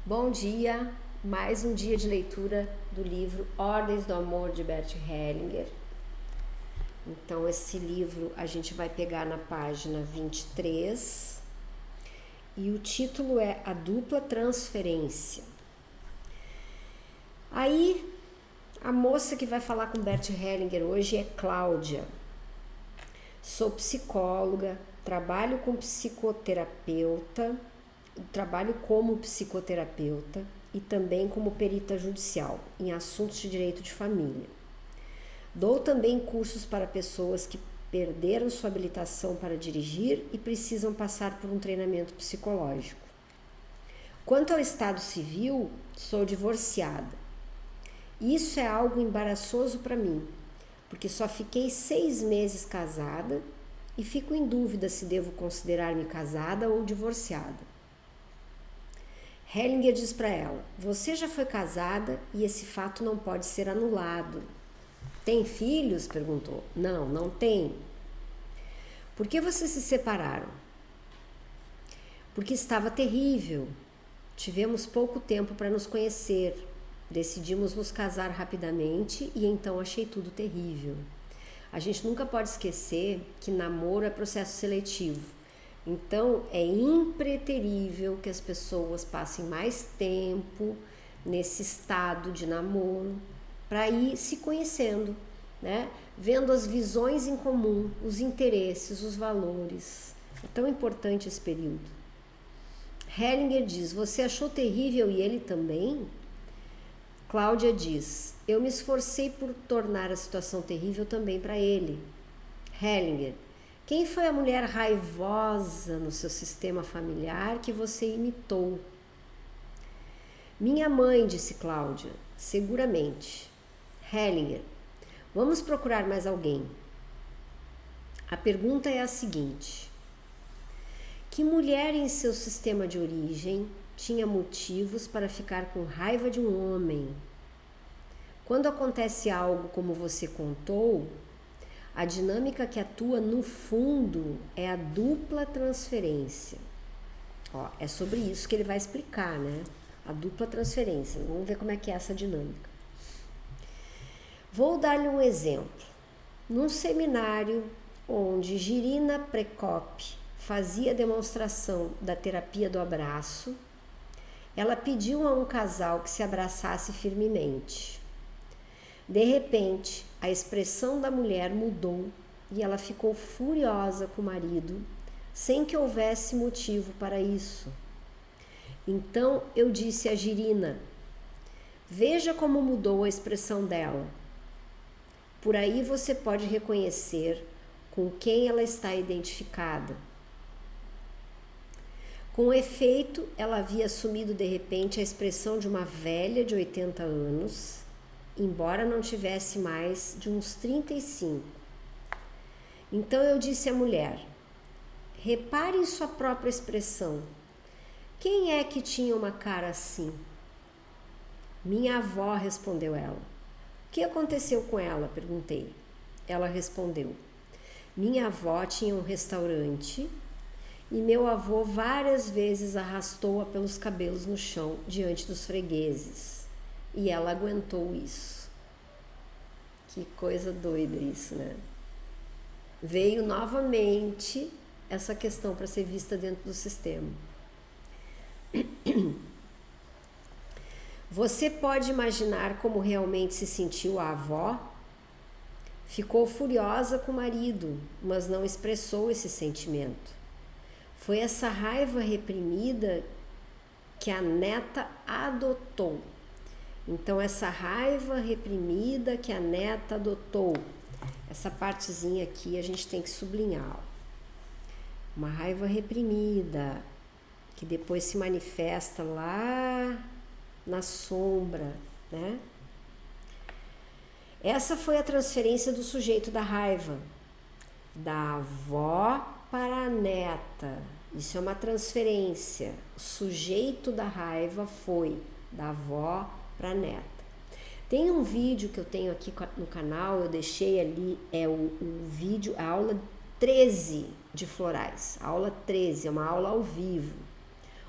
Bom dia, mais um dia de leitura do livro Ordens do Amor de Bert Hellinger. Então esse livro a gente vai pegar na página 23 e o título é A Dupla Transferência. Aí a moça que vai falar com Bert Hellinger hoje é Cláudia. Sou psicóloga, trabalho como psicoterapeuta e também como perita judicial em assuntos de direito de família. Dou também cursos para pessoas que perderam sua habilitação para dirigir e precisam passar por um treinamento psicológico. Quanto ao estado civil, sou divorciada. Isso é algo embaraçoso para mim, porque só fiquei 6 meses casada e fico em dúvida se devo considerar-me casada ou divorciada. Hellinger diz para ela: você já foi casada e esse fato não pode ser anulado. Tem filhos? Perguntou. Não, não tem. Por que vocês se separaram? Porque estava terrível. Tivemos pouco tempo para nos conhecer. Decidimos nos casar rapidamente e então achei tudo terrível. A gente nunca pode esquecer que namoro é processo seletivo. Então é impreterível que as pessoas passem mais tempo nesse estado de namoro para ir se conhecendo, né? Vendo as visões em comum, os interesses, os valores. É tão importante esse período. Hellinger diz: você achou terrível e ele também? Cláudia diz: eu me esforcei por tornar a situação terrível também para ele. Hellinger: quem foi a mulher raivosa no seu sistema familiar que você imitou? Minha mãe, disse Cláudia, seguramente. Hellinger: vamos procurar mais alguém. A pergunta é a seguinte: que mulher em seu sistema de origem tinha motivos para ficar com raiva de um homem? Quando acontece algo como você contou, a dinâmica que atua no fundo é a dupla transferência. É sobre isso que ele vai explicar, né? A dupla transferência. Vamos ver como é que é essa dinâmica. Vou dar-lhe um exemplo. Num seminário onde Girina Precope fazia demonstração da terapia do abraço, ela pediu a um casal que se abraçasse firmemente. De repente, a expressão da mulher mudou e ela ficou furiosa com o marido, sem que houvesse motivo para isso. Então eu disse a Girina: veja como mudou a expressão dela. Por aí você pode reconhecer com quem ela está identificada. Com efeito, ela havia assumido de repente a expressão de uma velha de 80 anos, embora não tivesse mais de uns 35. Então eu disse à mulher: repare em sua própria expressão. Quem é que tinha uma cara assim? Minha avó, respondeu ela. O que aconteceu com ela? Perguntei. Ela respondeu: minha avó tinha um restaurante e meu avô várias vezes arrastou-a pelos cabelos no chão diante dos fregueses. E ela aguentou isso. Que coisa doida isso, né? Veio novamente essa questão para ser vista dentro do sistema. Você pode imaginar como realmente se sentiu a avó? Ficou furiosa com o marido, mas não expressou esse sentimento. Foi essa raiva reprimida que a neta adotou. Então, essa raiva reprimida que a neta adotou, essa partezinha aqui a gente tem que sublinhar. Uma raiva reprimida, que depois se manifesta lá na sombra, né? Essa foi a transferência do sujeito da raiva, da avó para a neta. Isso é uma transferência. O sujeito da raiva foi da avó para a neta. Tem um vídeo que eu tenho aqui no canal, eu deixei ali, é o vídeo, a aula 13 de florais. A aula 13 é uma aula ao vivo,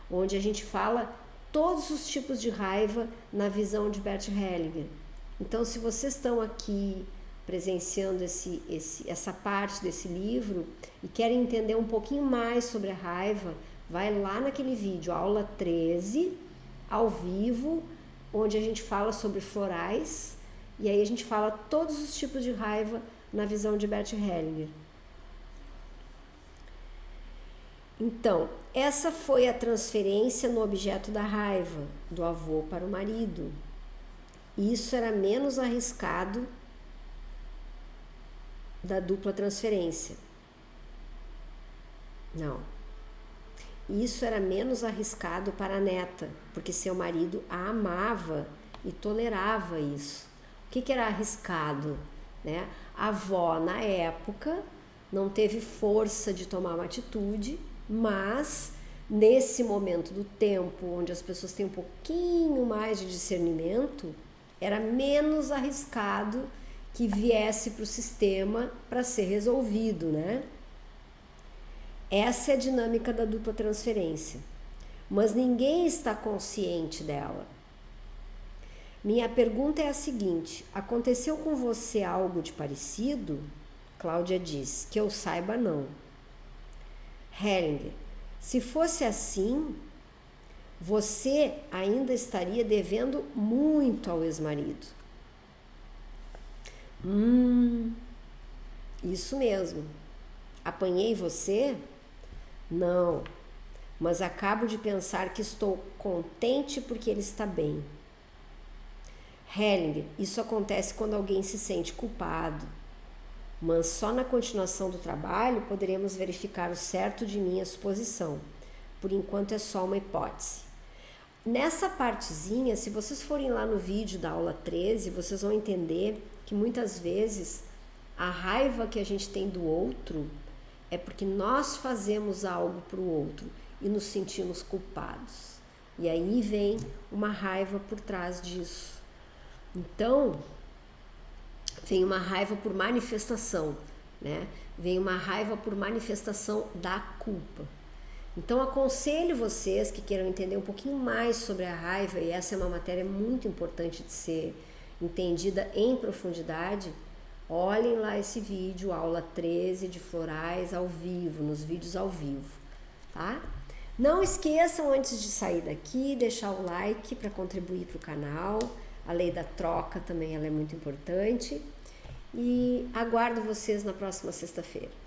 onde a gente fala todos os tipos de raiva na visão de Bert Hellinger. Então, se vocês estão aqui presenciando essa parte desse livro e querem entender um pouquinho mais sobre a raiva, vai lá naquele vídeo, aula 13, ao vivo, onde a gente fala sobre florais, e aí a gente fala todos os tipos de raiva na visão de Bert Hellinger. Então, essa foi a transferência no objeto da raiva, do avô para o marido. Isso era menos arriscado da dupla transferência. Não. Isso era menos arriscado para a neta, porque seu marido a amava e tolerava isso. O que era arriscado, né? A avó, na época, não teve força de tomar uma atitude, mas nesse momento do tempo, onde as pessoas têm um pouquinho mais de discernimento, era menos arriscado que viesse para o sistema para ser resolvido, né? Essa é a dinâmica da dupla transferência, mas ninguém está consciente dela. Minha pergunta é a seguinte: aconteceu com você algo de parecido? Cláudia diz: que eu saiba, não. Hellinger: se fosse assim, você ainda estaria devendo muito ao ex-marido. Isso mesmo. Apanhei você? Não, mas acabo de pensar que estou contente porque ele está bem. Hellinger: isso acontece quando alguém se sente culpado, mas só na continuação do trabalho poderemos verificar o certo de minha suposição. Por enquanto é só uma hipótese. Nessa partezinha, se vocês forem lá no vídeo da aula 13, vocês vão entender que muitas vezes a raiva que a gente tem do outro é porque nós fazemos algo para o outro e nos sentimos culpados. E aí vem uma raiva por trás disso. Então, vem uma raiva por manifestação, né? Vem uma raiva por manifestação da culpa. Então, aconselho vocês que queiram entender um pouquinho mais sobre a raiva, e essa é uma matéria muito importante de ser entendida em profundidade, olhem lá esse vídeo, aula 13 de florais ao vivo, nos vídeos ao vivo, tá? Não esqueçam, antes de sair daqui, deixar o like para contribuir para o canal. A lei da troca também ela é muito importante. E aguardo vocês na próxima sexta-feira.